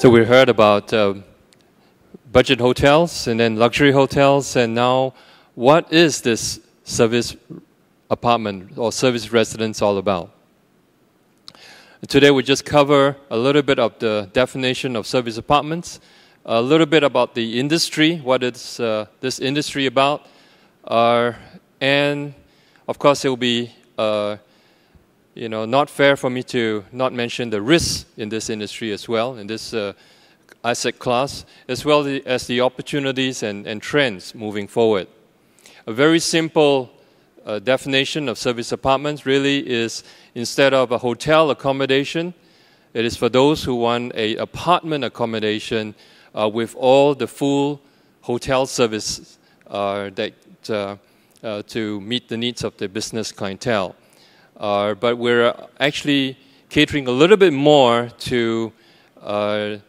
So we heard about budget hotels and then luxury hotels, and now what is this service apartment or service residence all about? Today we just cover a little bit of the definition of service apartments, a little bit about the industry, what is this industry about, and of course it will be not fair for me to not mention the risks in this industry as well, in this asset class, as well as the opportunities and trends moving forward. A very simple definition of service apartments really is, instead of a hotel accommodation, it is for those who want an apartment accommodation with all the full hotel services to meet the needs of the business clientele. But we're actually catering a little bit more to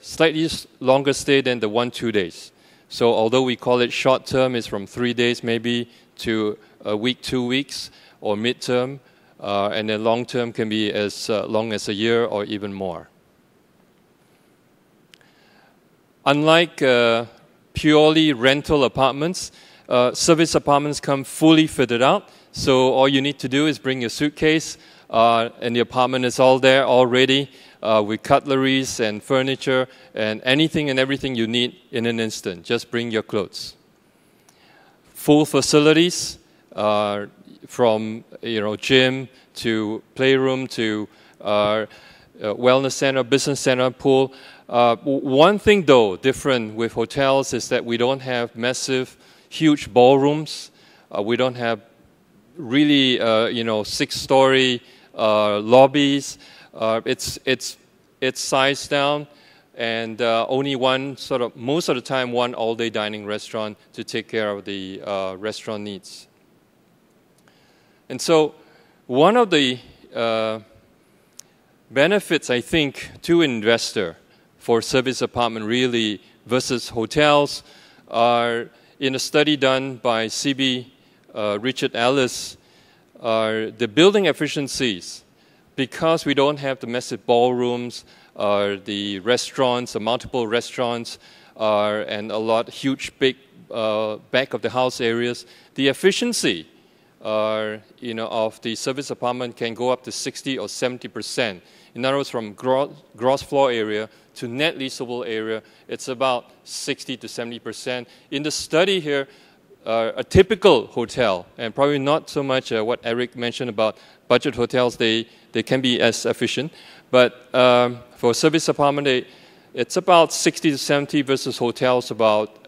slightly longer stay than the 1-2 days. So although we call it short term, it's from 3 days maybe to a week, 2 weeks, or midterm, and then long term can be as long as a year or even more. Unlike purely rental apartments, service apartments come fully fitted out. So all you need to do is bring your suitcase, and the apartment is all there already with cutleries and furniture and anything and everything you need in an instant. Just bring your clothes. Full facilities, from gym to playroom to wellness center, business center, pool. One thing though different with hotels is that we don't have massive, huge ballrooms. We don't have really 6-story lobbies. It's sized down, and only one most of the time one all-day dining restaurant to take care of the restaurant needs. And so one of the benefits, I think, to an investor for service apartment really versus hotels are, in a study done by CB Richard Ellis, are the building efficiencies. Because we don't have the massive ballrooms, the restaurants, the multiple restaurants, and a lot huge, big back of the house areas, the efficiency of the service apartment can go up to 60 or 70%. In other words, from gross floor area to net leasable area, it's about 60 to 70%. In the study here, a typical hotel, and probably not so much what Eric mentioned about budget hotels, they can be as efficient. But for service apartment, it's about 60 to 70 versus hotels about,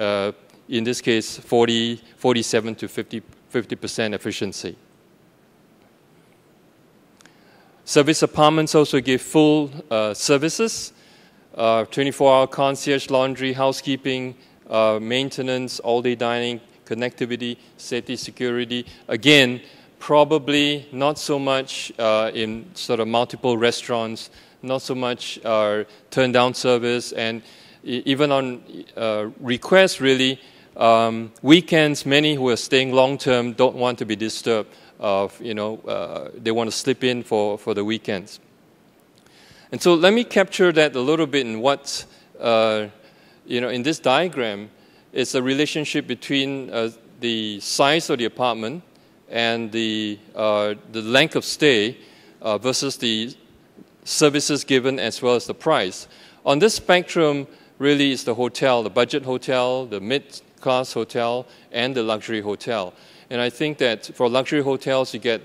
in this case, 47 to 50% efficiency. Service apartments also give full services, 24-hour concierge, laundry, housekeeping, maintenance, all-day dining, connectivity, safety, security. Again, probably not so much in multiple restaurants, not so much turn-down service, and even on request, really, weekends, many who are staying long-term don't want to be disturbed. They want to slip in for the weekends. And so let me capture that a little bit in what, in this diagram, is a relationship between the size of the apartment and the length of stay versus the services given as well as the price. On this spectrum, really is the hotel, the budget hotel, the mid-class hotel, and the luxury hotel. And I think that for luxury hotels, you get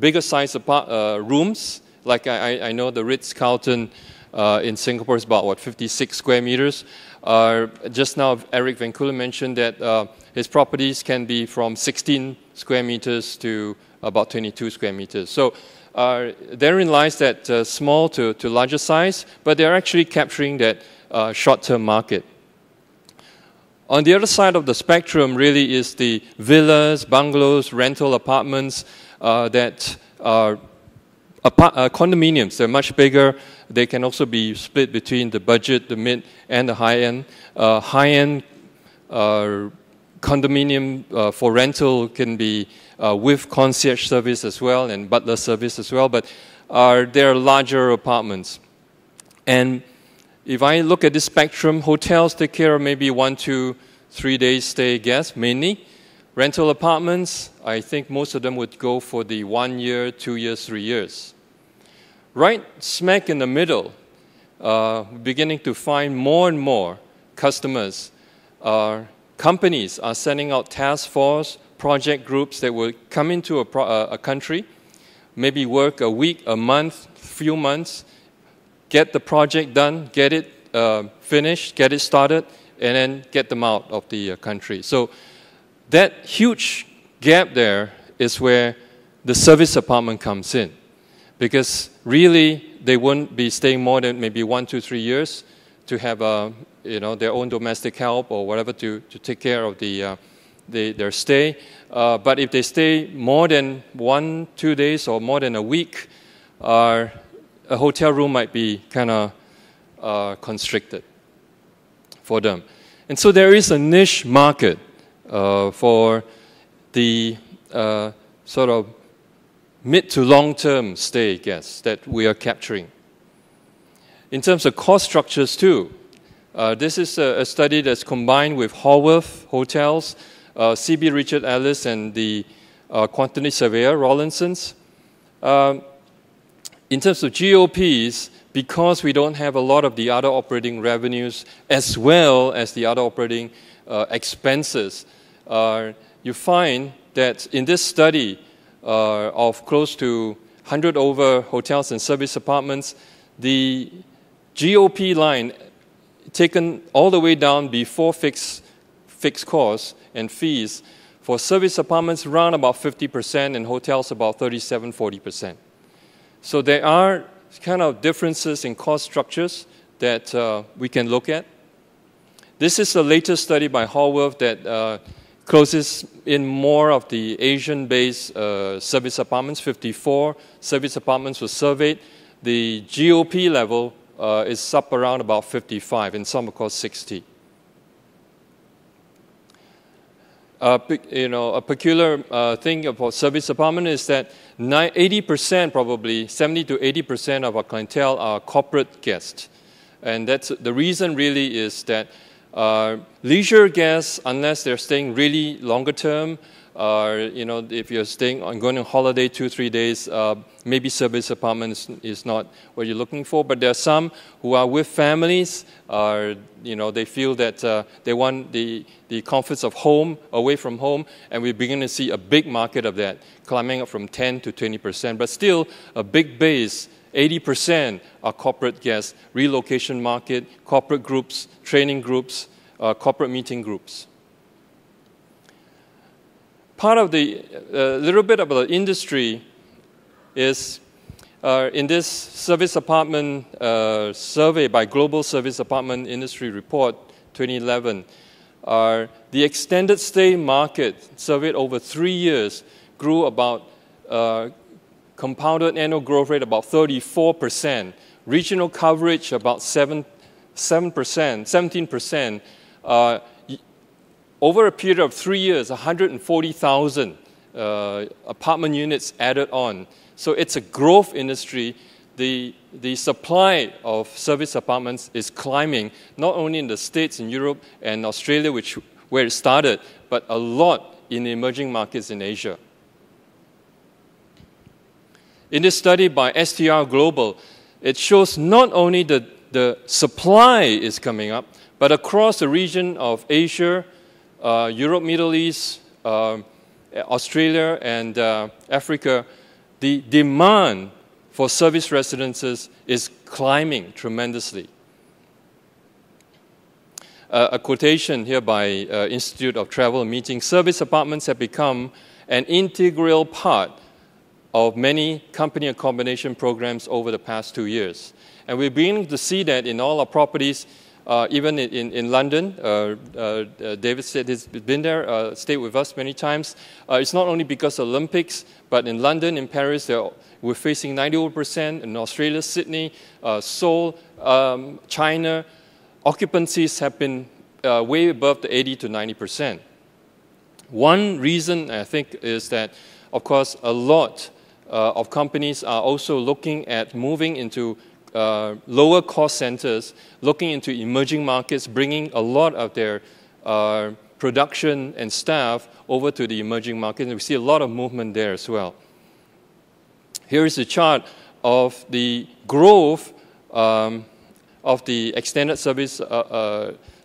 bigger size rooms. Like I know the Ritz-Carlton in Singapore is about, 56 square meters. Just now, Eric Van Coolen mentioned that his properties can be from 16 square meters to about 22 square meters. So therein lies that small to larger size, but they're actually capturing that short-term market. On the other side of the spectrum really is the villas, bungalows, rental apartments that are condominiums. They're much bigger. They can also be split between the budget, the mid, and the high-end. High-end condominium for rental can be with concierge service as well and butler service as well, but there are larger apartments. And if I look at this spectrum, hotels take care of maybe 1 to 3 days stay guests, mainly. Rental apartments, I think most of them would go for the 1 year, 2 years, 3 years. Right smack in the middle, beginning to find more and more customers. Companies are sending out task force, project groups that will come into a country, maybe work a week, a month, few months, get the project done, get it finished, get it started, and then get them out of the country. So that huge gap there is where the service apartment comes in, because really they won't be staying more than maybe 1 to 3 years to have their own domestic help or whatever to take care of their stay. But if they stay more than 1, 2 days or more than a week, a hotel room might be kind of constricted for them. And so there is a niche market for the sort of mid to long-term stay guests that we are capturing. In terms of cost structures too, this is a study that's combined with Haworth Hotels, CB Richard Ellis, and the quantity surveyor, Rawlinson's. In terms of GOPs, because we don't have a lot of the other operating revenues as well as the other operating expenses, you find that in this study of close to 100 over hotels and service apartments, the GOP line taken all the way down before fixed costs and fees for service apartments around about 50% and hotels about 37–40%. So there are kind of differences in cost structures that we can look at. This is the latest study by Haworth that closes in more of the Asian-based service apartments. 54 service apartments were surveyed. The GOP level is up around about 55, and some of course 60. A peculiar thing about service apartment is that 80%, probably 70 to 80% of our clientele are corporate guests, and that's the reason. Really, is that leisure guests, unless they're staying really longer term, if you're staying on going on holiday 2–3 days, maybe service apartment is not what you're looking for. But there are some who are with families. They feel that they want the comforts of home, away from home, and we're beginning to see a big market of that, climbing up from 10 to 20%. But still, a big base. 80% are corporate guests, relocation market, corporate groups, training groups, corporate meeting groups. Part of the little bit of the industry is in this service apartment survey by Global Service Apartment Industry Report 2011, the extended stay market surveyed over 3 years grew about compounded annual growth rate about 34%, regional coverage about 17%. Over a period of 3 years, 140,000 apartment units added on. So it's a growth industry. The supply of service apartments is climbing, not only in the States, in Europe and Australia, where it started, but a lot in the emerging markets in Asia. In this study by STR Global, it shows not only the supply is coming up, but across the region of Asia, Europe, Middle East, Australia, and Africa, the demand for service residences is climbing tremendously. A quotation here by Institute of Travel and Meeting: service apartments have become an integral part of many company accommodation programs over the past 2 years. And we're beginning to see that in all our properties, even in London. David said he's been there, stayed with us many times. It's not only because of Olympics, but in London, in Paris, we're facing 91%. In Australia, Sydney, Seoul, China, occupancies have been way above the 80 to 90%. One reason, I think, is that, of course, a lot of companies are also looking at moving into lower cost centers looking into emerging markets, bringing a lot of their production and staff over to the emerging markets. And we see a lot of movement there as well. Here is a chart of the growth of the extended service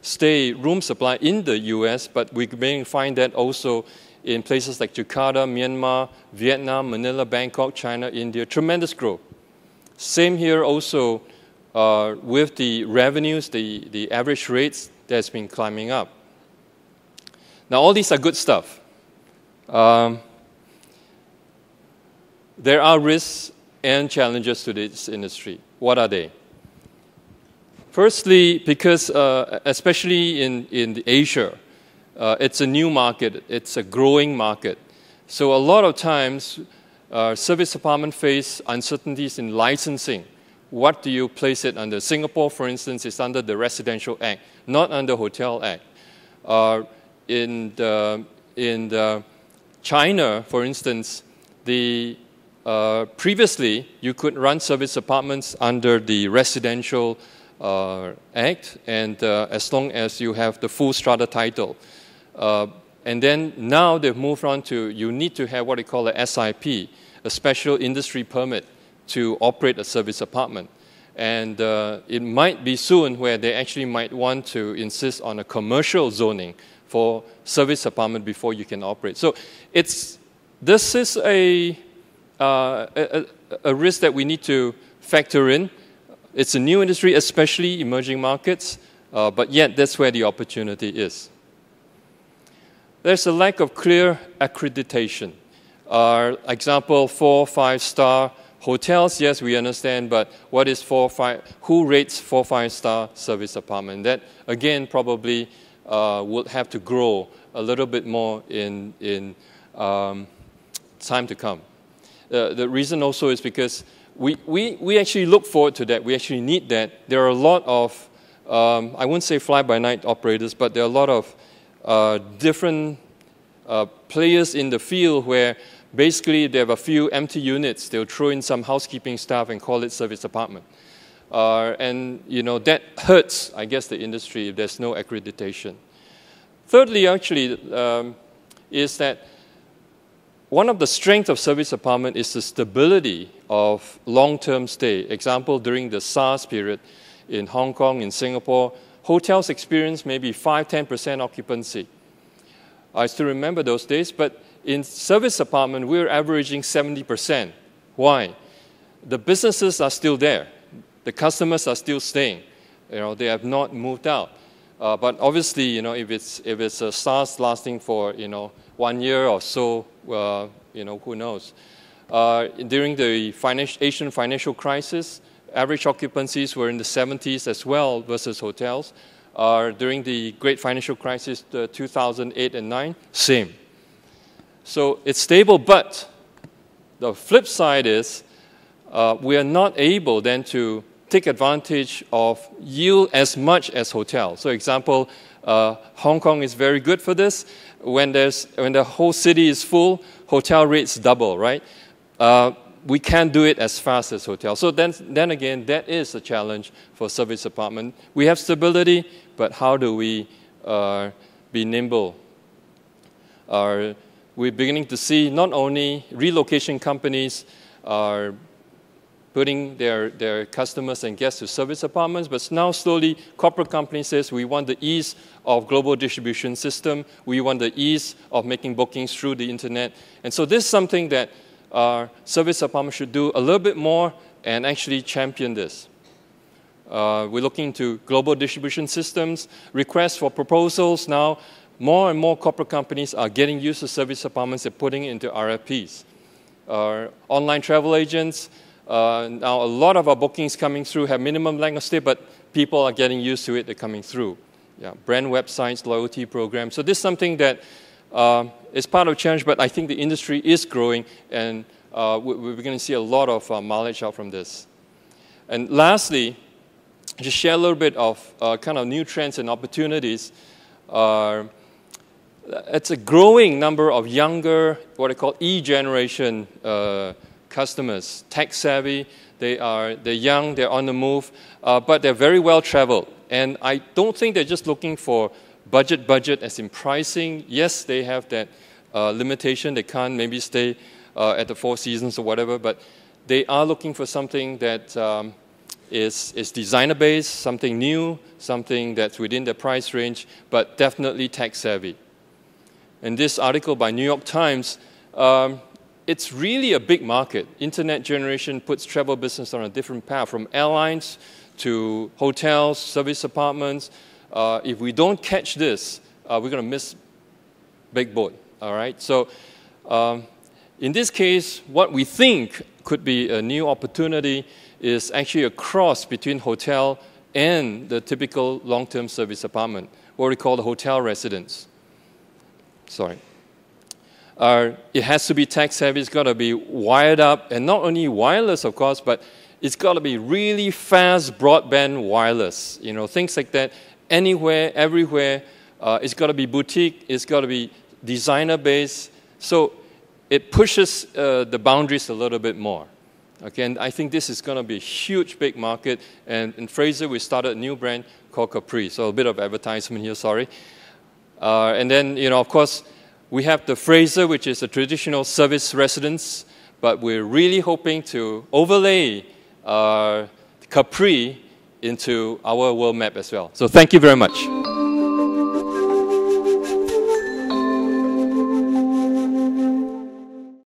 stay room supply in the US, but we may find that also in places like Jakarta, Myanmar, Vietnam, Manila, Bangkok, China, India. Tremendous growth. Same here also with the revenues, the average rates that's been climbing up. Now, all these are good stuff. There are risks and challenges to this industry. What are they? Firstly, because especially in Asia, it's a new market. It's a growing market. So a lot of times, service apartments face uncertainties in licensing. What do you place it under? Singapore, for instance, is under the Residential Act, not under Hotel Act. In China, for instance, previously you could run service apartments under the Residential Act, and as long as you have the full strata title. And then now they've moved on to you need to have what they call a SIP, a special industry permit to operate a service apartment. And it might be soon where they actually might want to insist on a commercial zoning for service apartment before you can operate. So this is a risk that we need to factor in. It's a new industry, especially emerging markets, but yet that's where the opportunity is. There's a lack of clear accreditation. Example, 4- 5-star hotels, yes, we understand, but what is who rates 4- 5-star service apartment? That, again, probably would have to grow a little bit more in time to come. The reason also is because we actually look forward to that. We actually need that. There are a lot of, I wouldn't say fly-by-night operators, but there are a lot of different players in the field where basically they have a few empty units. They'll throw in some housekeeping staff and call it service apartment. And you know that hurts, I guess, the industry if there's no accreditation. Thirdly, actually, is that one of the strengths of service apartment is the stability of long-term stay. Example, during the SARS period in Hong Kong, in Singapore, hotels experienced maybe 5–10% occupancy. I still remember those days, but in service apartment, we're averaging 70%. Why? The businesses are still there. The customers are still staying. You know, they have not moved out. But obviously, you know, if it's a SARS lasting for 1 year or so, who knows? During the Asian financial crisis, average occupancies were in the 70s as well versus hotels. During the great financial crisis, 2008 and 9, same. So it's stable, but the flip side is we are not able then to take advantage of yield as much as hotels. So example, Hong Kong is very good for this. When the whole city is full, hotel rates double, right? We can't do it as fast as hotels. So then again, that is a challenge for service apartment. We have stability, but how do we be nimble? We're beginning to see not only relocation companies are putting their customers and guests to service apartments, but now slowly corporate companies says we want the ease of global distribution system, we want the ease of making bookings through the internet. And so this is something that service apartments should do a little bit more and actually champion this. We're looking into global distribution systems, requests for proposals. Now more and more corporate companies are getting used to service apartments and putting it into RFPs. Online travel agents, now a lot of our bookings coming through have minimum length of stay, but people are getting used to it, they're coming through. Yeah, brand websites, loyalty programs. So this is something that is part of the challenge, but I think the industry is growing, and we're going to see a lot of mileage out from this. And lastly, just share a little bit of kind of new trends and opportunities. It's a growing number of younger, what I call E-generation customers, tech savvy, they're young, they're on the move, but they're very well traveled. And I don't think they're just looking for budget as in pricing. Yes, they have that limitation. They can't maybe stay at the Four Seasons or whatever, but they are looking for something that is designer-based, something new, something that's within the price range, but definitely tech-savvy. And this article by New York Times, it's really a big market. Internet generation puts travel business on a different path, from airlines to hotels, service apartments. If we don't catch this, we're going to miss big boat, all right? So in this case, what we think could be a new opportunity is actually a cross between hotel and the typical long-term service apartment, what we call the hotel residence. Sorry. It has to be tech-savvy. It's got to be wired up, and not only wireless, of course, but it's got to be really fast broadband wireless. You know, things like that, anywhere, everywhere. It's got to be boutique. It's got to be designer-based. So it pushes the boundaries a little bit more. Okay, and I think this is going to be a huge, big market. And in Fraser, we started a new brand called Capri. So a bit of advertisement here, sorry. And then, you know, of course, we have the Fraser, which is a traditional service residence, but we're really hoping to overlay Capri into our world map as well. So thank you very much.